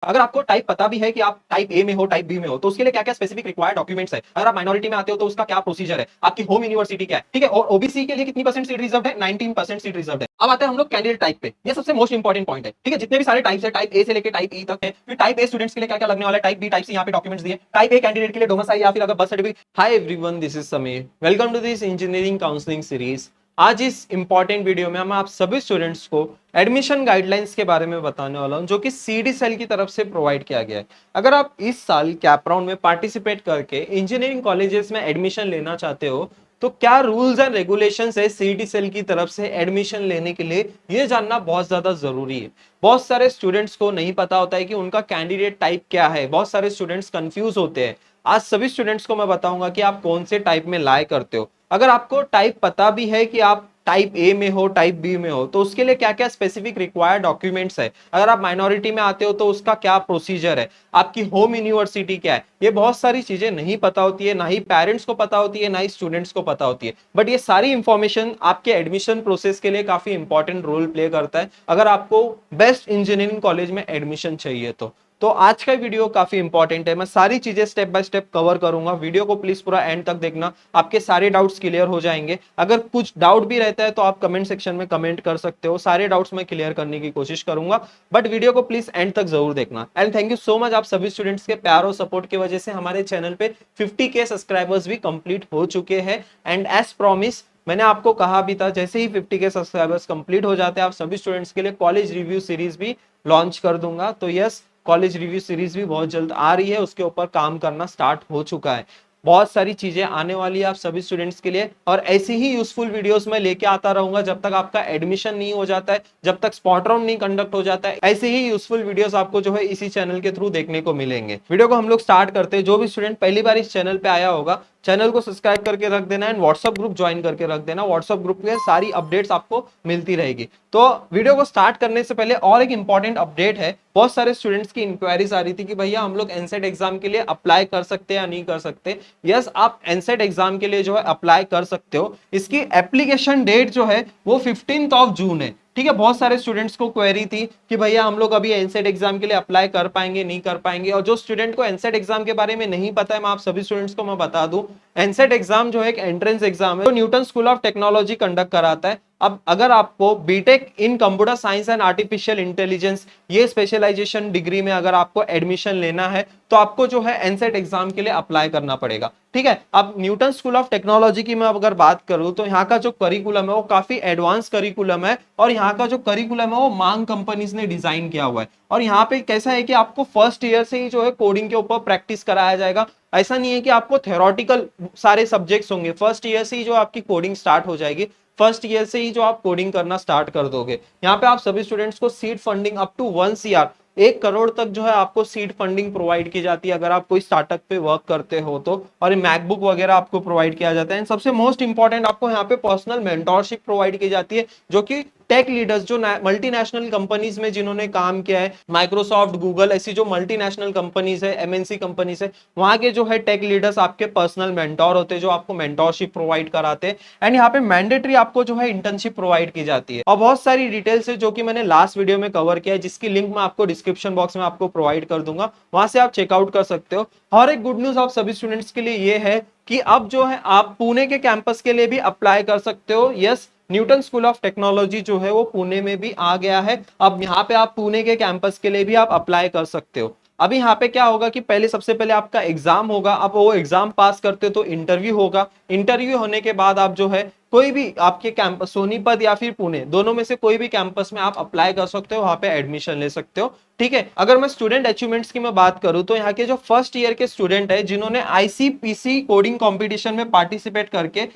अगर आपको टाइप पता भी है कि आप टाइप ए में हो, टाइप बी में हो, तो उसके लिए क्या क्या स्पेसिफिक रिक्वायर्ड डॉक्यूमेंट्स है, अगर आप माइनॉरिटी में आते हो तो उसका क्या प्रोसीजर है, आपकी होम यूनिवर्सिटी क्या है, ठीक है। और ओबीसी के लिए कितनी परसेंट सीट रिजर्व है, 19% सीट रिजर्व है। अब आते हैं हम लोग कैंडिडेट टाइप पे, ये सबसे मोस्ट इंपॉर्टेंट पॉइंट है, ठीक है। जितने भी सारे टाइप्स है, टाइप ए से लेकर टाइप ई तक है। फिर टाइप ए स्टूडेंट्स के लिए क्या क्या लगने वाला है, टाइप बी, टाइप सी, यहाँ पे डॉक्यूमेंट्स दिए। टाइप ए कैंडिडेट के लिए डोमिसाइल या फिर अगर birth certificate. Hi everyone, this is Sameer, welcome to this engineering counselling series. आज इस इंपॉर्टेंट वीडियो में हम आप सभी स्टूडेंट्स को एडमिशन गाइडलाइंस के बारे में बताने वाला हूं, जो कि सीडी सेल की तरफ से प्रोवाइड किया गया है। अगर आप इस साल कैप राउंड में पार्टिसिपेट करके इंजीनियरिंग कॉलेजेस में एडमिशन लेना चाहते हो, तो क्या रूल्स एंड रेगुलेशंस है सीडी सेल की तरफ से एडमिशन लेने के लिए, ये जानना बहुत ज्यादा जरूरी है। बहुत सारे स्टूडेंट्स को नहीं पता होता है कि उनका कैंडिडेट टाइप क्या है, बहुत सारे स्टूडेंट्स कंफ्यूज होते हैं। आज सभी स्टूडेंट्स को मैं बताऊंगा कि आप कौन से टाइप में लाए करते हो। अगर आपको टाइप पता भी है कि आप टाइप ए में हो, टाइप बी में हो, तो उसके लिए क्या क्या स्पेसिफिक रिक्वायर्ड डॉक्यूमेंट्स है, अगर आप माइनॉरिटी में आते हो तो उसका क्या प्रोसीजर है, आपकी होम यूनिवर्सिटी क्या है, ये बहुत सारी चीजें नहीं पता होती है, ना ही पेरेंट्स को पता होती है, ना ही स्टूडेंट्स को पता होती है। बट ये सारी इंफॉर्मेशन आपके एडमिशन प्रोसेस के लिए काफी इंपॉर्टेंट रोल प्ले करता है, अगर आपको बेस्ट इंजीनियरिंग कॉलेज में एडमिशन चाहिए तो आज का वीडियो काफी इंपॉर्टेंट है। मैं सारी चीजें स्टेप बाय स्टेप कवर करूंगा, वीडियो को प्लीज पूरा एंड तक देखना, आपके सारे डाउट्स क्लियर हो जाएंगे। अगर कुछ डाउट भी रहता है तो आप कमेंट सेक्शन में कमेंट कर सकते हो, सारे डाउट्स मैं क्लियर करने की कोशिश करूंगा। बट वीडियो को प्लीज एंड तक जरूर देखना। And thank you so much, आप सभी स्टूडेंट्स के प्यार और सपोर्ट की वजह से हमारे चैनल पे 50K सब्सक्राइबर्स भी कंप्लीट हो चुके हैं। एंड एज प्रॉमिस मैंने आपको कहा भी था, जैसे ही 50K सब्सक्राइबर्स कंप्लीट हो जाते हैं, आप सभी स्टूडेंट्स के लिए कॉलेज रिव्यू सीरीज भी लॉन्च कर दूंगा। तो यस, कॉलेज रिव्यू सीरीज भी बहुत जल्द आ रही है, उसके ऊपर काम करना स्टार्ट हो चुका है। बहुत सारी चीजें आने वाली है आप सभी स्टूडेंट्स के लिए, और ऐसी ही यूजफुल वीडियोस मैं लेके आता रहूंगा जब तक आपका एडमिशन नहीं हो जाता है, जब तक स्पॉट राउंड नहीं कंडक्ट हो जाता है। ऐसे ही यूजफुल वीडियोस आपको जो है इसी चैनल के थ्रू देखने को मिलेंगे। वीडियो को हम लोग स्टार्ट करते हैं। जो भी स्टूडेंट पहली बार इस चैनल पे आया होगा, चैनल को सब्सक्राइब करके रख देना एंड व्हाट्सएप ग्रुप ज्वाइन करके रख देना। व्हाट्सएप ग्रुप में सारी अपडेट्स आपको मिलती रहेगी। तो वीडियो को स्टार्ट करने से पहले और एक इंपॉर्टेंट अपडेट है। बहुत सारे स्टूडेंट्स की इंक्वायरीज आ रही थी कि भैया हम लोग एनसेट एग्जाम के लिए अप्लाई कर सकते हैं या नहीं कर सकते। यस, आप एनसेट एग्जाम के लिए जो है अप्लाई कर सकते हो। इसकी एप्लीकेशन डेट जो है वो 15 जून है, ठीक है। बहुत सारे स्टूडेंट्स को क्वेरी थी कि भैया हम लोग अभी एनसेट एग्जाम के लिए अप्लाई कर पाएंगे नहीं कर पाएंगे। और जो स्टूडेंट को एनसेट एग्जाम के बारे में नहीं पता है, मैं आप सभी स्टूडेंट्स को मैं बता दूं, एनसेट एग्जाम जो है एक एंट्रेंस एग्जाम है, जो Newton school of technology conduct कराता है। अब अगर आपको BTech in computer science and artificial intelligence, ये स्पेशलाइजेशन डिग्री में अगर आपको एडमिशन लेना है, तो आपको जो है एनसेट एग्जाम के लिए अप्लाई करना पड़ेगा, ठीक है। अब न्यूटन स्कूल ऑफ टेक्नोलॉजी की मैं अगर बात करूं, तो यहाँ का जो करिकुलम है वो काफी एडवांस करिकुलम है, और यहाँ का जो करिकुलम है वो मांग कंपनीज ने डिजाइन किया हुआ है। और यहाँ पे कैसा है कि आपको फर्स्ट ईयर से ही जो है कोडिंग के ऊपर प्रैक्टिस कराया जाएगा। ऐसा नहीं है कि आपको थ्योरेटिकल सारे सब्जेक्ट्स होंगे, फर्स्ट ईयर से ही जो आपकी कोडिंग स्टार्ट हो जाएगी, फर्स्ट ईयर से ही जो आप कोडिंग करना स्टार्ट कर दोगे। यहाँ पे आप सभी स्टूडेंट्स को seed funding up to 1 CR, 1 crore तक जो है आपको सीड फंडिंग प्रोवाइड की जाती है, अगर आप कोई स्टार्टअप पे वर्क करते हो तो। और मैकबुक वगैरह आपको प्रोवाइड किया जाता है। सबसे मोस्ट इंपॉर्टेंट, आपको यहाँ पे पर्सनल मेंटोरशिप प्रोवाइड की जाती है, जो कि टेक लीडर्स, जो मल्टीनेशनल कंपनीज में जिन्होंने काम किया है, माइक्रोसॉफ्ट, गूगल, ऐसी जो मल्टीनेशनल कंपनीज है, एमएनसी कंपनीज है, वहां के जो है टेक लीडर्स आपके पर्सनल मेंटोर होते हैं, जो आपको मेंटोरशिप प्रोवाइड कराते हैं। एंड यहाँ पे मैंडेटरी आपको जो है इंटर्नशिप प्रोवाइड की जाती है। और बहुत सारी डिटेल्स है जो कि मैंने लास्ट वीडियो में कवर किया है, जिसकी लिंक मैं आपको डिस्क्रिप्शन बॉक्स में आपको प्रोवाइड कर दूंगा, वहां से आप चेकआउट कर सकते हो। और एक गुड न्यूज आप सभी स्टूडेंट्स के लिए ये है कि अब जो है आप पुणे के कैंपस के लिए भी अप्लाई कर सकते हो। Yes, Newton school of technology जो है वो पुणे में भी आ गया है। अब यहाँ पे आप पुणे के कैंपस के लिए भी आप अप्लाई कर सकते हो। अभी यहाँ पे क्या होगा कि पहले, सबसे पहले आपका एग्जाम होगा। अब वो एग्जाम पास करते हो तो इंटरव्यू होगा। इंटरव्यू होने के बाद आप जो है कोई भी आपके कैंपस, सोनीपत या फिर पुणे, दोनों में से कोई भी कैंपस में आप अप्लाई कर सकते हो, वहां पे एडमिशन ले सकते हो, ठीक है। अगर मैं स्टूडेंट अचीवमेंट्स की मैं बात करूं, तो यहाँ के जो फर्स्ट ईयर के स्टूडेंट है, जिन्होंने आईसीपीसी कोडिंग कंपटीशन में पार्टिसिपेट करके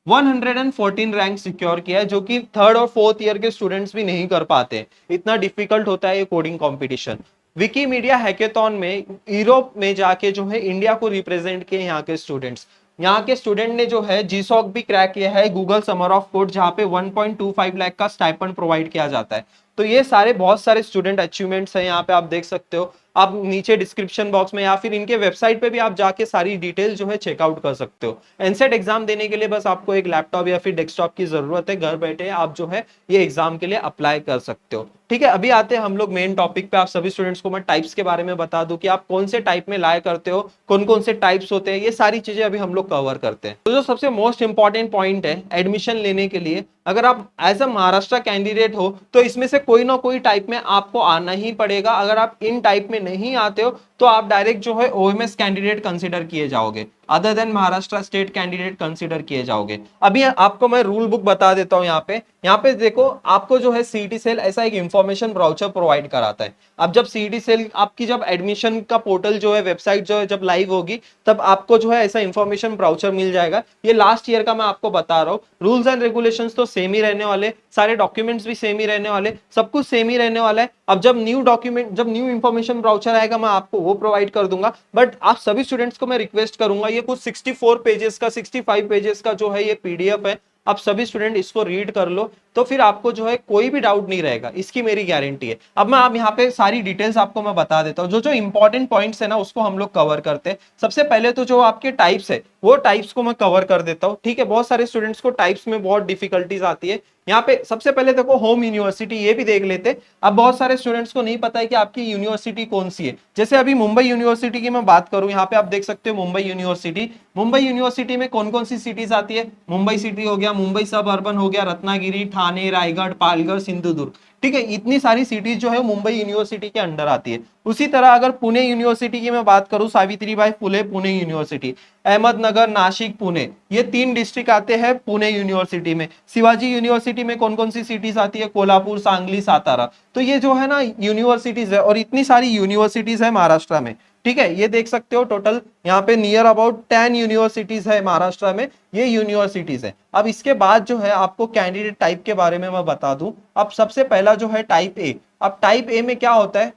114 रैंक सिक्योर किया है, जो कि थर्ड और फोर्थ ईयर के स्टूडेंट्स भी नहीं कर पाते, इतना डिफिकल्ट होता है ये कोडिंग कंपटीशन। विकीमीडिया हैकेथॉन में यूरोप में जाके जो है इंडिया को रिप्रेजेंट किए यहाँ के स्टूडेंट्स। यहाँ के स्टूडेंट ने जो है जीसॉक भी क्रैक किया है, गूगल समर ऑफ कोड, जहाँ पे 1.25 लाख का स्टाइपेंड प्रोवाइड किया जाता है। तो ये सारे बहुत सारे स्टूडेंट अचीवमेंट्स हैं, यहाँ पे आप देख सकते हो। आप नीचे डिस्क्रिप्शन बॉक्स में या फिर इनके वेबसाइट पे भी आप जाके सारी डिटेल जो है चेकआउट कर सकते हो। एनसेट एग्जाम देने के लिए बस आपको एक लैपटॉप या फिर डेस्कटॉप की जरूरत है, घर बैठे आप जो है ये एग्जाम के लिए अप्लाई कर सकते हो। ठीक है, अभी आते हैं हम लोग मेन टॉपिक पे। आप सभी स्टूडेंट्स को मैं टाइप्स के बारे में बता दूं कि आप कौन से टाइप में लाए करते हो, कौन कौन से टाइप्स होते हैं, ये सारी चीजें अभी हम लोग कवर करते हैं। तो जो सबसे मोस्ट इंपॉर्टेंट पॉइंट है एडमिशन लेने के लिए, अगर आप एज अ महाराष्ट्र कैंडिडेट हो तो इसमें से कोई ना कोई टाइप में आपको आना ही पड़ेगा। अगर आप इन टाइप में नहीं आते हो तो आप डायरेक्ट जो है ओएमएस कैंडिडेट कंसीडर किए जाओगे, other than Maharashtra state candidate consider किए जाओगे। अभी आपको मैं रूल बुक बता देता हूं। यहाँ पे देखो, आपको जो है सीईटी सेल ऐसा एक इंफॉर्मेशन ब्राउचर प्रोवाइड कराता है। अब जब सीईटी सेल आपकी जब एडमिशन का पोर्टल जो है, वेबसाइट जो है जब लाइव होगी, तब आपको जो है ऐसा इंफॉर्मेशन ब्राउचर मिल जाएगा। ये लास्ट ईयर का मैं आपको बता रहा हूँ। रूल्स एंड रेगुलेशंस तो सेम ही रहने वाले, सारे डॉक्यूमेंट्स भी सेम ही रहने वाले, सब कुछ सेम ही रहने वाला है। अब जब न्यू डॉक्यूमेंट, जब न्यू इंफॉर्मेशन ब्राउचर आएगा, मैं आपको वो प्रोवाइड कर दूंगा। बट आप सभी स्टूडेंट्स को मैं रिक्वेस्ट करूंगा, ये कुछ 64 पेजेस का, 65 पेजेस का जो है ये पीडीएफ है। आप सभी स्टूडेंट इसको रीड कर लो, तो फिर आपको जो है कोई भी डाउट नहीं रहेगा, इसकी मेरी गारंटी है। अब मैं आप यहाँ पे सारी डिटेल्स आपको मैं बता देता हूँ। जो जो इंपॉर्टेंट पॉइंट्स है ना, उसको हम लोग कवर करते हैं। सबसे पहले तो जो आपके टाइप्स है, वो टाइप्स को मैं कवर कर देता हूँ। ठीक है, बहुत सारे स्टूडेंट्स को टाइप्स में बहुत डिफिकल्टीज आती है। यहाँ पे सबसे पहले देखो होम यूनिवर्सिटी, ये भी देख लेते। अब बहुत सारे स्टूडेंट्स को नहीं पता है कि आपकी यूनिवर्सिटी कौन सी है। जैसे अभी मुंबई यूनिवर्सिटी की मैं बात करूं, यहाँ पे आप देख सकते हो मुंबई यूनिवर्सिटी। मुंबई यूनिवर्सिटी में कौन कौन सी सिटीज आती है? मुंबई सिटी हो गया, मुंबई सब अर्बन हो गया, रत्नागिरी, ठाणे, रायगढ़, पालघर, सिंधुदुर्ग। ठीक है, इतनी सारी सिटीज जो है मुंबई यूनिवर्सिटी के अंडर आती है। उसी तरह अगर पुणे यूनिवर्सिटी की मैं बात करूं, सावित्रीबाई फुले पुणे यूनिवर्सिटी, अहमदनगर, नासिक, पुणे, ये 3 डिस्ट्रिक्ट आते हैं पुणे यूनिवर्सिटी में। शिवाजी यूनिवर्सिटी में कौन कौन सी सिटीज आती है? कोल्हापुर, सांगली, सातारा। तो ये जो है ना यूनिवर्सिटीज है, और इतनी सारी यूनिवर्सिटीज है महाराष्ट्र में। ठीक है, ये देख सकते हो टोटल यहाँ पे नियर अबाउट 10 यूनिवर्सिटीज है महाराष्ट्र में, ये यूनिवर्सिटीज है। अब इसके बाद जो है आपको कैंडिडेट टाइप के बारे में मैं बता दूं। अब सबसे पहला जो है टाइप ए। अब टाइप ए में क्या होता है?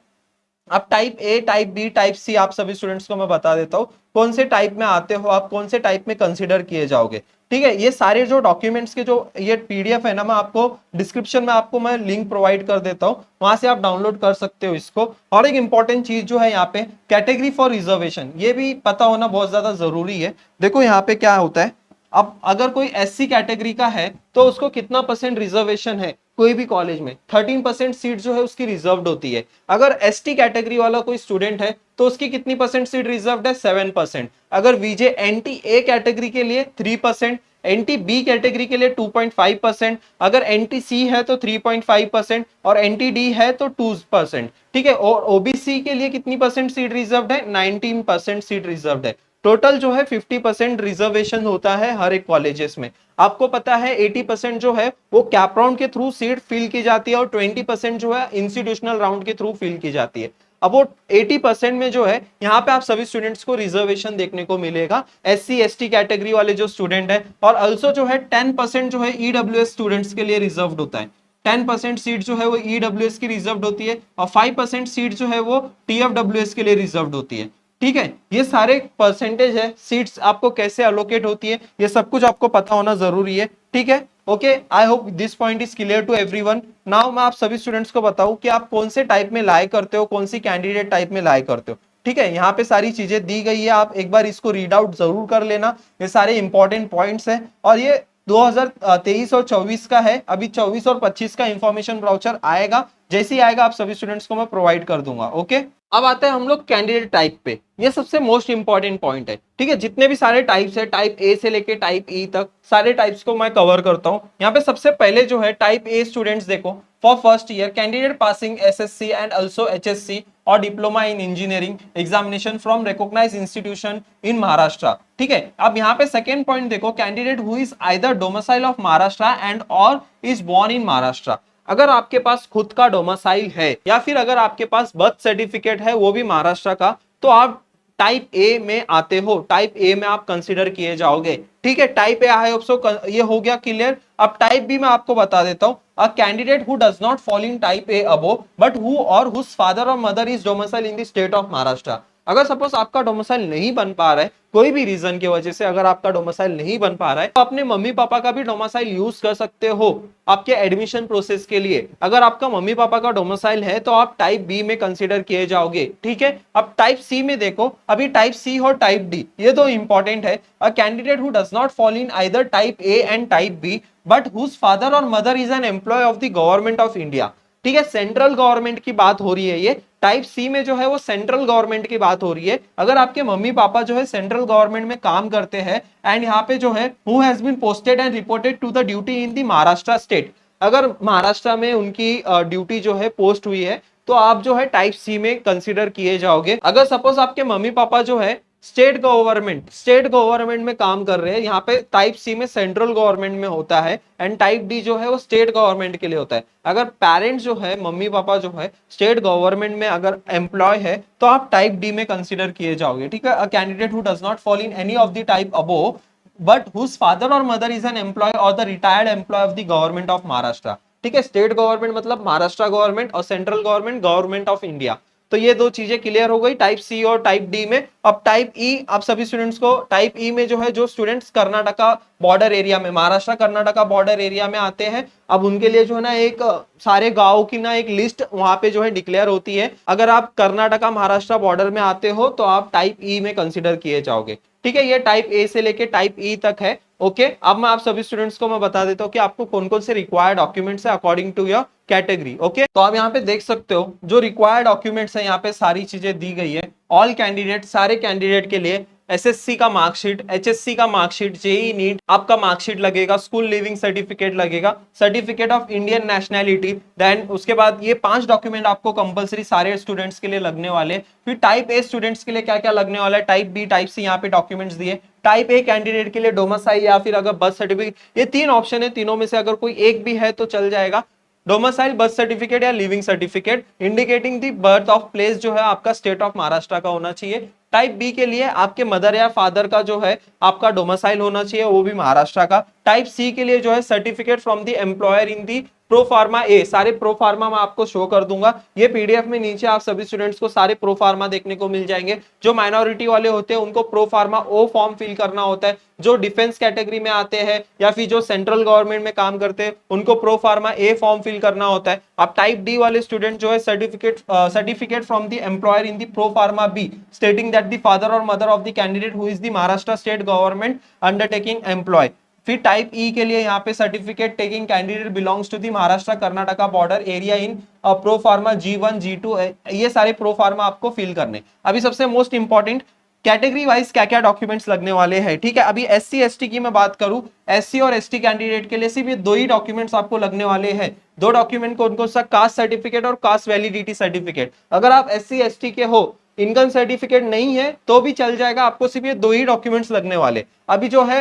अब type A, type B, type C, आप सभी स्टूडेंट्स को मैं बता देता हूँ कौन से टाइप में आते हो, आप कौन से टाइप में कंसीडर किए जाओगे। ठीक है, ये सारे जो डॉक्यूमेंट्स के जो ये पीडीएफ है ना, मैं आपको डिस्क्रिप्शन में आपको मैं लिंक प्रोवाइड कर देता हूँ, वहां से आप डाउनलोड कर सकते हो इसको। और एक इंपॉर्टेंट चीज जो है यहाँ पे, कैटेगरी फॉर रिजर्वेशन, ये भी पता होना बहुत ज्यादा जरूरी है। देखो यहाँ पे क्या होता है, अब अगर कोई एससी कैटेगरी का है तो उसको कितना परसेंट रिजर्वेशन है कोई भी कॉलेज में? 13% सीट जो है उसकी रिजर्व्ड होती है। अगर एसटी कैटेगरी वाला कोई स्टूडेंट है तो उसकी कितनी परसेंट सीट रिजर्व्ड है? 7%। अगर वीजे एनटी ए कैटेगरी के लिए 3%, एनटी बी कैटेगरी के लिए 2.5%, अगर एनटी सी है तो 3.5%, और एनटी डी है तो 2%। ठीक है, और ओबीसी के लिए कितनी परसेंट सीट रिजर्व्ड है? 19% सीट रिजर्व्ड है। टोटल जो है 50% रिजर्वेशन होता है हर एक कॉलेजेस में। आपको पता है 80% जो है वो कैप राउंड के थ्रू सीट फिल की जाती है, और 20% जो है इंस्टीट्यूशनल राउंड के थ्रू फिल की जाती है। अब वो 80% में जो है, यहाँ पे आप सभी स्टूडेंट्स को रिजर्वेशन देखने को मिलेगा, एससी एसटी कैटेगरी वाले जो स्टूडेंट है। और ऑल्सो जो है 10% जो है ईडब्ल्यूएस स्टूडेंट्स के लिए रिजर्व्ड होता है। 10% सीट जो है वो ईडब्ल्यूएस की रिजर्व्ड होती है, और 5% सीट जो है वो टीएफडब्ल्यूएस के लिए रिजर्व्ड होती है। ठीक है, ये सारे परसेंटेज है, सीट्स आपको कैसे अलोकेट होती है, ये सब कुछ आपको पता होना जरूरी है। ठीक है, okay, I hope this point is clear to everyone. Now मैं आप सभी स्टूडेंट्स को बताऊं कि आप कौन से टाइप में लाए करते हो, कौन सी कैंडिडेट टाइप में लाए करते हो। ठीक है, यहाँ पे सारी चीजें दी गई है, आप एक बार इसको रीड आउट जरूर कर लेना। ये सारे इंपॉर्टेंट पॉइंट्स हैं, और ये 2023 और 24 का है। अभी 24 और 25 का इंफॉर्मेशन ब्राउचर आएगा, जैसे ही आएगा आप सभी स्टूडेंट्स को मैं प्रोवाइड कर दूंगा। ओके, अब आते हैं हम लोग कैंडिडेट टाइप पे। ये सबसे मोस्ट इंपॉर्टेंट पॉइंट है। ठीक है, जितने भी सारे टाइप्स है, टाइप ए से लेके टाइप ई तक, सारे टाइप्स को मैं कवर करता हूं। यहाँ पे सबसे पहले जो है टाइप ए स्टूडेंट्स देखो, for first year candidate passing SSC and also HSC और diploma in engineering examination from recognised institution in Maharashtra. ठीक है, अब यहाँ पे सेकेंड पॉइंट देखो, candidate who is either domicile of Maharashtra and और इज बोर्न इन महाराष्ट्र। अगर आपके पास खुद का डोमिसाइल है, या फिर अगर आपके पास बर्थ सर्टिफिकेट है वो भी महाराष्ट्र का, तो आप टाइप ए में आते हो, टाइप ए में आप कंसीडर किए जाओगे। ठीक है, type A I hope so ये हो गया क्लियर। अब टाइप बी में आपको बता देता हूं, अ candidate who does not fall in type A above but who और हुज फादर और mother is domicile in the state of Maharashtra. अगर सपोज आपका डोमिसाइल नहीं बन पा रहा है, कोई भी रीजन की वजह से अगर आपका डोमिसाइल नहीं बन पा रहा है, तो अपने मम्मी पापा का भी डोमिसाइल यूज कर सकते हो आपके एडमिशन प्रोसेस के लिए। अगर आपका मम्मी पापा का डोमिसाइल है तो आप टाइप बी में कंसीडर किए जाओगे, ठीक है। अब टाइप सी में देखो, अभी टाइप सी और टाइप डी ये दो इंपॉर्टेंट है। A candidate who does not fall in either type A and type B but whose father और mother is an employee of the government of India, ठीक है, सेंट्रल गवर्नमेंट की बात हो रही है। ये टाइप सी में जो है वो सेंट्रल गवर्नमेंट की बात हो रही है। अगर आपके मम्मी पापा जो है सेंट्रल गवर्नमेंट में काम करते हैं एंड यहाँ पे जो है who has been posted and reported to the duty in the Maharashtra state, अगर महाराष्ट्र में उनकी ड्यूटी जो है पोस्ट हुई है, तो आप जो है टाइप सी में कंसीडर किए जाओगे। अगर सपोज आपके मम्मी पापा जो है स्टेट गवर्नमेंट में काम कर रहे हैं, यहाँ पे टाइप सी में सेंट्रल गवर्नमेंट में होता है एंड टाइप डी जो है वो स्टेट गवर्नमेंट के लिए होता है। अगर पेरेंट्स जो है मम्मी पापा जो है स्टेट गवर्नमेंट में अगर एम्प्लॉय है तो आप टाइप डी में कंसीडर किए जाओगे, ठीक है। A candidate who does not fall in any of the type above but whose father और मदर इज एन एम्प्लॉय और the retired employ of the government of Maharashtra, ठीक है। स्टेट गवर्नमेंट मतलब महाराष्ट्र गवर्नमेंट और central government government of India. तो ये दो चीजें क्लियर हो गई टाइप सी और टाइप डी में। अब टाइप ई, आप सभी स्टूडेंट्स को टाइप ई में जो है जो स्टूडेंट्स कर्नाटका बॉर्डर एरिया में, महाराष्ट्र कर्नाटका बॉर्डर एरिया में आते हैं, अब उनके लिए जो है ना एक सारे गांव की ना एक लिस्ट वहां पे जो है डिक्लेयर होती है। अगर आप कर्नाटका महाराष्ट्र बॉर्डर में आते हो तो आप टाइप ई में कंसिडर किए जाओगे, ठीक है। ये टाइप ए से लेके टाइप ई तक है, ओके। अब मैं आप सभी स्टूडेंट्स को मैं बता देता हूँ कि आपको कौन कौन से रिक्वायर्ड डॉक्यूमेंट्स है according to your category, okay. तो आप यहाँ पे देख सकते हो जो रिक्वायर्ड डॉक्यूमेंट्स है, यहाँ पे सारी चीजें दी गई है। ऑल कैंडिडेट, सारे कैंडिडेट के लिए एसएससी का मार्कशीट, एचएससी का मार्कशीट, जेई नीट आपका मार्कशीट लगेगा, स्कूल लिविंग सर्टिफिकेट लगेगा, certificate of Indian nationality, then उसके बाद ये 5 डॉक्यूमेंट आपको कंपलसरी सारे स्टूडेंट्स के लिए लगने वाले। फिर टाइप ए स्टूडेंट्स के लिए क्या क्या लगने वाला है, टाइप बी, टाइप सी, यहाँ पे डॉक्यूमेंट्स दिए। टाइप ए कैंडिडेट के लिए डोमिसाइल या फिर अगर बर्थ सर्टिफिकेट, ये 3 ऑप्शन है, तीनों में से अगर कोई एक भी है तो चल जाएगा। डोमिसाइल, बर्थ सर्टिफिकेट या leaving certificate indicating the birth of place जो है आपका स्टेट ऑफ महाराष्ट्र का होना चाहिए। टाइप बी के लिए आपके मदर या फादर का जो है आपका डोमिसाइल होना चाहिए, वो भी महाराष्ट्र का। टाइप सी के लिए जो है certificate from the employer in the pro forma A, सारे प्रो फार्मा मैं आपको शो कर दूंगा। ये पीडीएफ में नीचे आप सभी स्टूडेंट्स को सारे प्रो फार्मा देखने को मिल जाएंगे। जो माइनॉरिटी वाले होते हैं उनको प्रो फार्मा ओ फॉर्म फिल करना होता है। जो डिफेंस कैटेगरी में आते हैं या फिर जो सेंट्रल गवर्नमेंट में काम करते हैं उनको प्रो फार्मा ए फॉर्म फिल करना होता है। अब टाइप डी वाले स्टूडेंट जो है certificate from the employer in the pro forma B stating that the father और mother of the candidate who is the Maharashtra state government undertaking employee. फिर type E के लिए यहाँ पे certificate taking candidate belongs to the Maharashtra Karnataka border area in pro forma G1 G2, ये सारे pro pharma आपको fill करने। अभी सबसे मोस्ट इंपॉर्टेंट कैटेगरी वाइज क्या क्या डॉक्यूमेंट्स लगने वाले हैं, ठीक है। अभी एससी एसटी की मैं बात करूं, एससी और एसटी कैंडिडेट के लिए सिर्फ ये 2 ही डॉक्यूमेंट्स आपको लगने वाले हैं। 2 डॉक्यूमेंट कौन कौन सा, कास्ट सर्टिफिकेट और कास्ट वैलिडिटी सर्टिफिकेट। अगर आप एससी एसटी के हो, इनकम सर्टिफिकेट नहीं है तो भी चल जाएगा, आपको सिर्फ ये 2 ही डॉक्यूमेंट्स लगने वाले। अभी जो है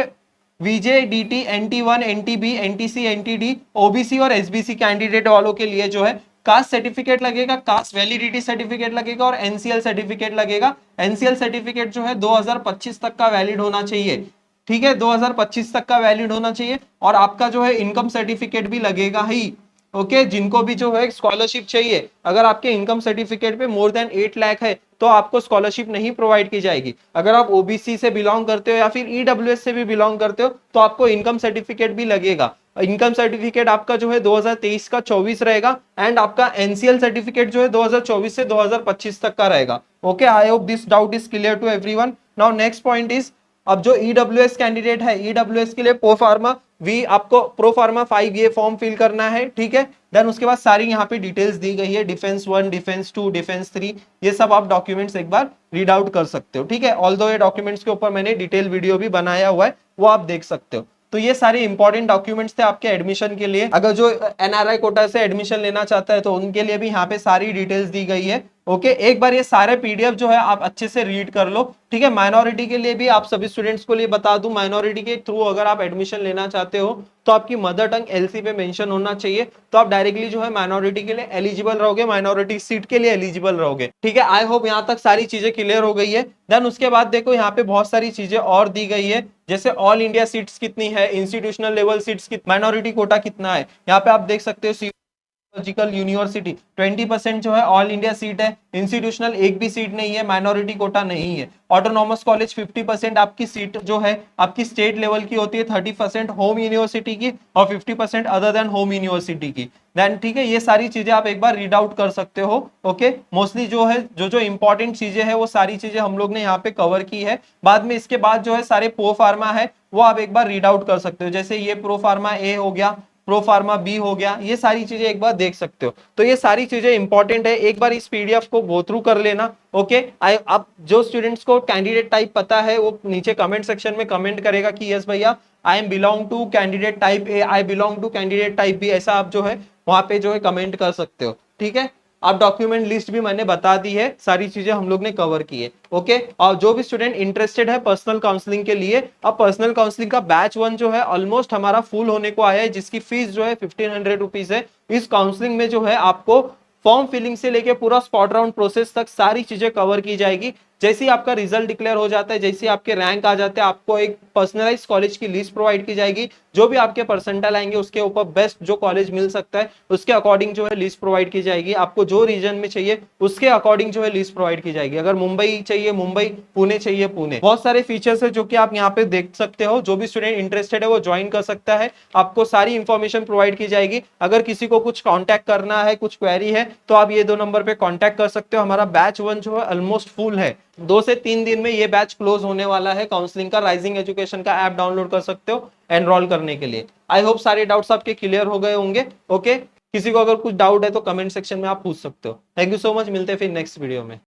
VJ, DT, NT1, NTB, NTC, NTD, OBC और एसबीसी कैंडिडेट वालों के लिए जो है कास्ट सर्टिफिकेट लगेगा, कास्ट वैलिडिटी सर्टिफिकेट लगेगा और एनसीएल सर्टिफिकेट लगेगा। एनसीएल सर्टिफिकेट जो है 2025 तक का वैलिड होना चाहिए, ठीक है, 2025 तक का वैलिड होना चाहिए। और आपका जो है इनकम सर्टिफिकेट भी लगेगा ही, ओके। जिनको भी जो है स्कॉलरशिप चाहिए, अगर आपके इनकम सर्टिफिकेट पे मोर देन 8 लाख है तो आपको स्कॉलरशिप नहीं प्रोवाइड की जाएगी। अगर आप ओबीसी से बिलोंग करते हो या फिर ईडब्ल्यूएस से भी बिलोंग करते हो तो आपको इनकम सर्टिफिकेट भी लगेगा। इनकम सर्टिफिकेट आपका जो है 2023 का 24 रहेगा एंड आपका एनसीएल सर्टिफिकेट जो है 2024 से 2025 तक का रहेगा, okay. I hope this doubt is clear to everyone. Now next point is, अब जो ईडब्ल्यूएस कैंडिडेट है, ईडब्ल्यूएस के लिए प्रो फार्मा वी, आपको प्रो फार्मा 5 ये फॉर्म फिल करना है, ठीक है। देन उसके बाद सारी यहाँ पे डिटेल्स दी गई है, डिफेंस 1, डिफेंस 2, डिफेंस 3, ये सब आप डॉक्यूमेंट्स एक बार रीड आउट कर सकते हो, ठीक है। ऑल्दो ये डॉक्यूमेंट्स के ऊपर मैंने डिटेल वीडियो भी बनाया हुआ है, वो आप देख सकते हो। तो ये सारे इंपॉर्टेंट डॉक्यूमेंट्स थे आपके एडमिशन के लिए। अगर जो एनआरआई कोटा से एडमिशन लेना चाहता है तो उनके लिए भी यहाँ पे सारी डिटेल्स दी गई है, ओके। एक बार ये सारे पीडीएफ जो है आप अच्छे से रीड कर लो, ठीक है। माइनॉरिटी के लिए भी आप सभी स्टूडेंट्स को लिए बता दूं, माइनॉरिटी के थ्रू अगर आप एडमिशन लेना चाहते हो तो आपकी मदर टंग एलसी पे मेंशन होना चाहिए, तो आप डायरेक्टली जो है माइनॉरिटी के लिए एलिजिबल रहोगे, माइनॉरिटी सीट के लिए एलिजिबल रहोगे, ठीक है। आई होप यहाँ तक सारी चीजें क्लियर हो गई है। देन उसके बाद देखो यहाँ पे बहुत सारी चीजें और दी गई है, जैसे ऑल इंडिया सीट्स कितनी है, इंस्टीट्यूशनल लेवल सीट्स कितनी, माइनॉरिटी कोटा कितना है, यहाँ पे आप देख सकते हो। टेक्नोलॉजिकल यूनिवर्सिटी 20% जो है ऑल इंडिया सीट है, इंस्टीट्यूशनल एक भी सीट नहीं है, माइनॉरिटी कोटा नहीं है। ऑटोनॉमस कॉलेज 50% आपकी सीट जो है आपकी स्टेट लेवल की होती है, 30% होम यूनिवर्सिटी की और 50% अदर देन होम यूनिवर्सिटी की। देन ठीक है, ये सारी चीजें आप एक बार रीड आउट कर सकते हो। ओके, मोस्टली जो है जो जो इंपॉर्टेंट चीजें हैं वो सारी चीजें हम लोग ने यहाँ पे कवर की है। बाद में इसके बाद जो है सारे प्रो फार्मा है वो आप एक बार रीड आउट कर सकते हो, जैसे ये प्रो फार्मा ए हो गया, प्रो फार्मा बी हो गया, ये सारी चीजें एक बार देख सकते हो। तो ये सारी चीजें इंपॉर्टेंट है, एक बार इस पीडीएफ को गो थ्रू कर लेना। ओके, अब जो स्टूडेंट्स को कैंडिडेट टाइप पता है वो नीचे कमेंट सेक्शन में कमेंट करेगा कि यस भैया I am belong to candidate type A, I belong to candidate type B, ऐसा आप जो है वहां पे जो है कमेंट कर सकते हो। ठीक है, अब डॉक्यूमेंट लिस्ट भी मैंने बता दी है, सारी चीजें हम लोग ने कवर की है। ओके, और जो भी स्टूडेंट इंटरेस्टेड है पर्सनल काउंसलिंग के लिए, अब पर्सनल काउंसलिंग का बैच 1 जो है ऑलमोस्ट हमारा फुल होने को आया है, जिसकी फीस जो है 1500 रुपीज है। इस काउंसलिंग में जो है आपको फॉर्म फिलिंग से लेके पूरा स्पॉट राउंड प्रोसेस तक सारी चीजें कवर की जाएगी। जैसे ही आपका रिजल्ट डिक्लेयर हो जाता है, जैसे ही आपके रैंक आ जाते हैं, आपको एक पर्सनलाइज कॉलेज की लिस्ट प्रोवाइड की जाएगी। जो भी आपके परसेंटाइल आएंगे उसके ऊपर बेस्ट जो कॉलेज मिल सकता है उसके अकॉर्डिंग जो है लिस्ट प्रोवाइड की जाएगी। आपको जो रीजन में चाहिए उसके अकॉर्डिंग जो है लिस्ट प्रोवाइड की जाएगी। अगर मुंबई चाहिए मुंबई, पुणे चाहिए पुणे, बहुत सारे फीचर्स है जो कि आप यहाँ पे देख सकते हो। जो भी स्टूडेंट इंटरेस्टेड है वो ज्वाइन कर सकता है, आपको सारी इंफॉर्मेशन प्रोवाइड की जाएगी। अगर किसी को कुछ कॉन्टैक्ट करना है, कुछ क्वेरी है, तो आप ये 2 नंबर पे कॉन्टैक्ट कर सकते हो। हमारा बैच 1 जो है ऑलमोस्ट फुल है, 2 से 3 दिन में ये बैच क्लोज होने वाला है। काउंसलिंग का राइजिंग एजुकेशन का ऐप डाउनलोड कर सकते हो एनरोल करने के लिए। आई होप सारे डाउट्स आपके क्लियर हो गए होंगे। ओके, किसी को अगर कुछ डाउट है तो कमेंट सेक्शन में आप पूछ सकते हो। थैंक यू सो मच, मिलते हैं फिर नेक्स्ट वीडियो में।